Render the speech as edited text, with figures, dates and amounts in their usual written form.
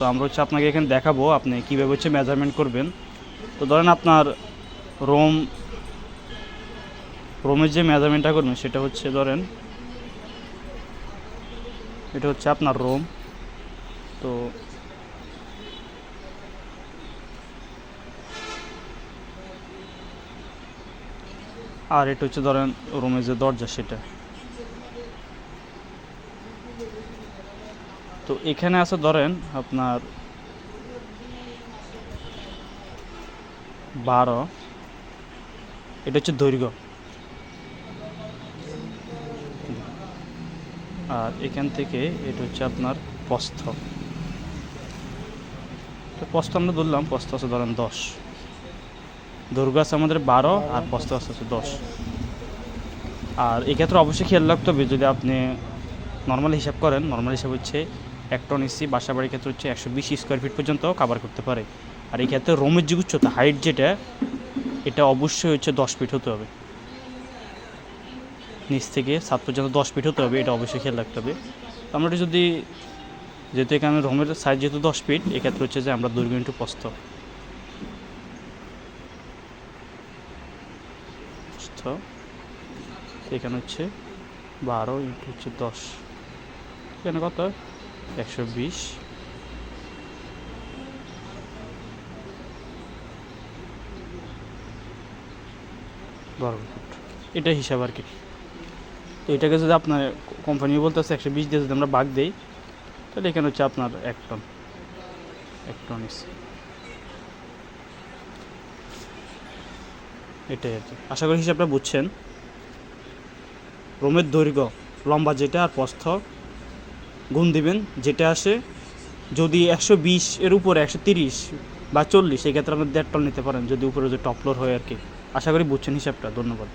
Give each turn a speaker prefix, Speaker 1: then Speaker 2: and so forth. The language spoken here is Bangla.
Speaker 1: তো আমরা আপনাকে এখানে দেখাবো আপনি কীভাবে মেজারমেন্ট করবেন। তো ধরেন আপনার রোমের যে মেজারমেন্টটা করবেন সেটা ধরেন এটা আপনার রোম। তো আর এটা ধরেন রুমের যে দরজা সেটা। তো এখানে আছে ধরেন আপনার 12, এটা দৈর্ঘ্য। আর এখান থেকে এটা আপনার প্রস্থ। প্রস্থ আমরা ধরলাম, প্রস্থ আছে ধরেন 10, দৈর্ঘ্য আছে আমাদের 12 আর প্রস্থ আছে 10। আর এক্ষেত্রে অবশ্যই খেয়াল রাখতে হবে, যদি আপনি নর্মাল হিসাব করেন, নর্মাল হিসাব 1 টন এসি বাসা বাড়ির ক্ষেত্রে 120 স্কোয়ার ফিট পর্যন্ত কভার করতে পারে। আর এই ক্ষেত্রে রুমের যে উচ্চতা হাইট যেটা, এটা অবশ্যই 10 ফিট হতে হবে, নিচ থেকে ছাদ পর্যন্ত 10 ফিট হতে হবে, এটা অবশ্যই খেয়াল রাখতে হবে। আমরা যেহেতু এখানে রুমের সাইজ যেহেতু 10 ফিট, এক্ষেত্রে যে আমরা দৈর্ঘ্য ইন্টু প্রস্থ এখানে 12 ইন্টু 10, এখানে কত 120 বর্গফুট, এটা হিসাব আর কি। তো এটাকে যদি আপনার কোম্পানি বলতেছে 120 দিয়ে যদি আমরা ভাগ দিই, তাহলে এখানে আপনার 1 টন এটাই আর কি। আশা করি হিসাবটা বুঝছেন। রোমের দৈর্ঘ্য লম্বা যেটা আর প্রস্থ গুণ দিবেন যেটা আসে। যদি 120 এর উপরে 130 বা 40, সেক্ষেত্রে আপনি 1.5 টন নিতে পারেন, যদি উপরে যে টপ ফ্লোর হয় আর কি। আশা করি বুঝছেন হিসাবটা। ধন্যবাদ।